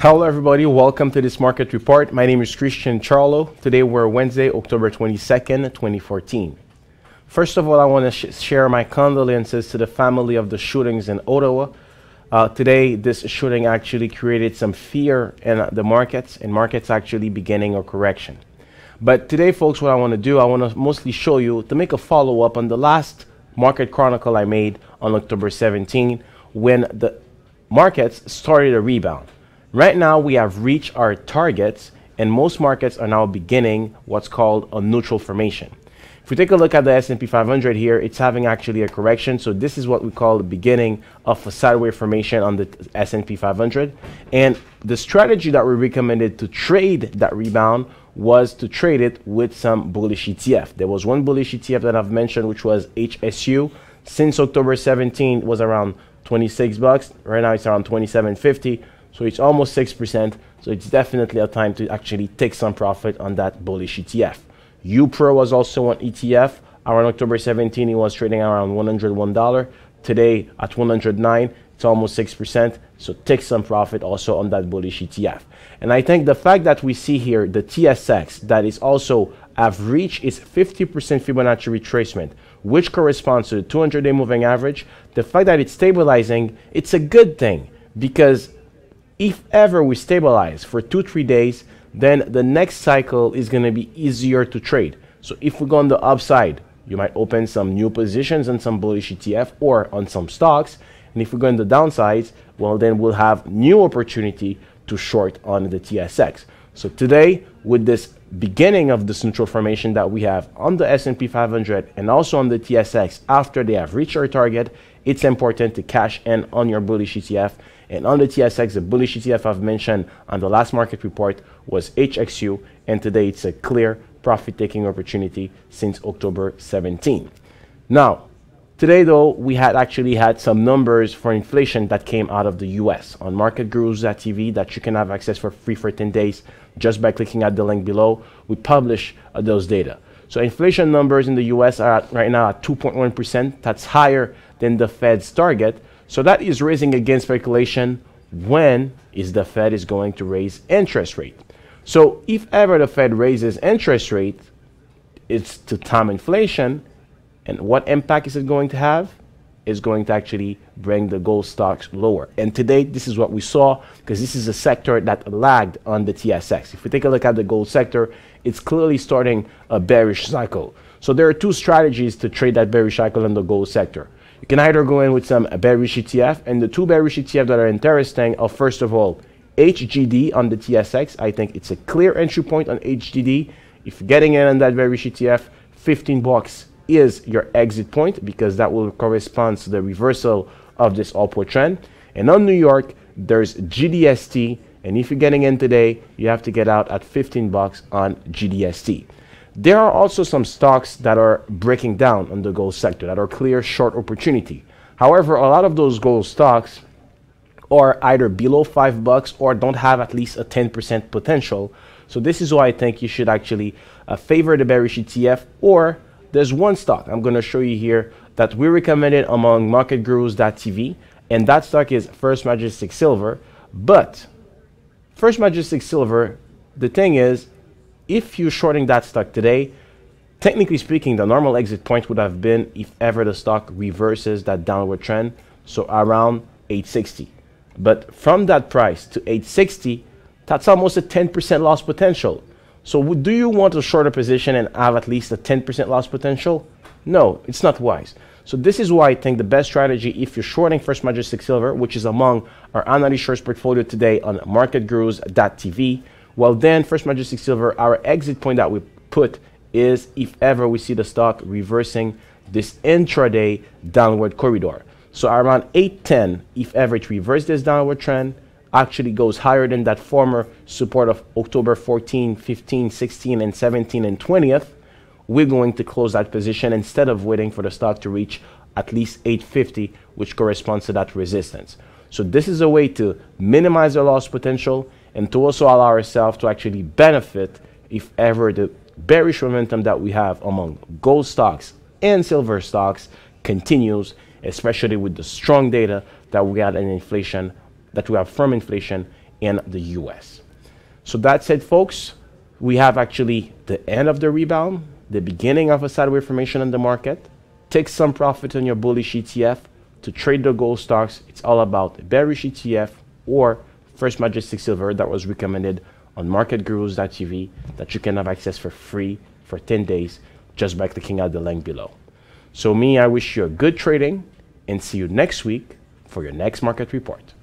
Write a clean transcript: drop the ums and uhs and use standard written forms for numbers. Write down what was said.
Hello everybody, welcome to this market report. My name is Christian Charlo. Today we're Wednesday, October 22nd, 2014. First of all, I want to share my condolences to the family of the shootings in Ottawa. Today, this shooting actually created some fear in the markets, and markets actually beginning a correction. But today, folks, what I want to do, I want to mostly show you to make a follow-up on the last market chronicle I made on October 17 when the markets started a rebound. Right now, we have reached our targets, and most markets are now beginning what's called a neutral formation. If we take a look at the S&P 500 here, it's having actually a correction. So this is what we call the beginning of a sideways formation on the S&P 500. And the strategy that we recommended to trade that rebound was to trade it with some bullish ETF. There was one bullish ETF that I've mentioned, which was HSU. Since October 17, it was around 26 bucks. Right now, it's around 27.50. So it's almost 6%. So it's definitely a time to actually take some profit on that bullish ETF. UPRO was also an ETF. Around October 17, it was trading around $101. Today at 109, it's almost 6%. So take some profit also on that bullish ETF. And I think the fact that we see here the TSX that is also have reached its 50% Fibonacci retracement, which corresponds to the 200-day moving average, the fact that it's stabilizing, it's a good thing, because if ever we stabilize for 2-3 days, then the next cycle is going to be easier to trade. So if we go on the upside, you might open some new positions on some bullish ETF or on some stocks. And if we go on the downsides, well, then we'll have new opportunity to short on the TSX. So today, with this beginning of this neutral formation that we have on the S&P 500 and also on the TSX after they have reached our target, it's important to cash in on your bullish ETF. And on the TSX, the bullish ETF I've mentioned on the last market report was HXU, and today it's a clear profit-taking opportunity since October 17. Now, today though, we had actually had some numbers for inflation that came out of the US on marketgurus.tv that you can have access for free for 10 days just by clicking at the link below. We publish those data. So inflation numbers in the US are right now at 2.1%. That's higher than the Fed's target. So that is raising again speculation. When is the Fed is going to raise interest rate? So if ever the Fed raises interest rate, it's to time inflation. And what impact is it going to have? It's going to actually bring the gold stocks lower. And today, this is what we saw, because this is a sector that lagged on the TSX. If we take a look at the gold sector, it's clearly starting a bearish cycle. So there are two strategies to trade that bearish cycle in the gold sector. You can either go in with some bearish ETF, and the two bearish ETF that are interesting are, first of all, HGD on the TSX. I think it's a clear entry point on HGD. If you're getting in on that bearish ETF, 15 bucks is your exit point, because that will correspond to the reversal of this upward trend. And on New York, there's GDST, and if you're getting in today, you have to get out at 15 bucks on GDST. There are also some stocks that are breaking down on the gold sector that are clear short opportunity. However, a lot of those gold stocks are either below 5 bucks or don't have at least a 10% potential. So this is why I think you should actually favor the bearish ETF. Or there's one stock I'm going to show you here that we recommended among marketgurus.tv, and that stock is First Majestic Silver. But First Majestic Silver, the thing is, if you're shorting that stock today, technically speaking, the normal exit point would have been if ever the stock reverses that downward trend, so around 860. But from that price to 860, that's almost a 10% loss potential. So do you want a shorter position and have at least a 10% loss potential? No, it's not wise. So this is why I think the best strategy, if you're shorting First Majestic Silver, which is among our analyst shorts portfolio today on marketgurus.tv, well then, First Majestic Silver, our exit point that we put is if ever we see the stock reversing this intraday downward corridor. So around 810, if ever it reverses this downward trend, actually goes higher than that former support of October 14, 15, 16, and 17 and 20th, we're going to close that position instead of waiting for the stock to reach at least 850, which corresponds to that resistance. So this is a way to minimize the loss potential and to also allow ourselves to actually benefit if ever the bearish momentum that we have among gold stocks and silver stocks continues, especially with the strong data that we got in inflation, that we have from inflation in the US. So that said, folks, we have actually the end of the rebound, the beginning of a sideways formation in the market. Take some profit on your bullish ETF. To trade the gold stocks, it's all about the bearish ETF or First Majestic Silver that was recommended on marketgurus.tv that you can have access for free for 10 days just by clicking out the link below. So I wish you a good trading and see you next week for your next market report.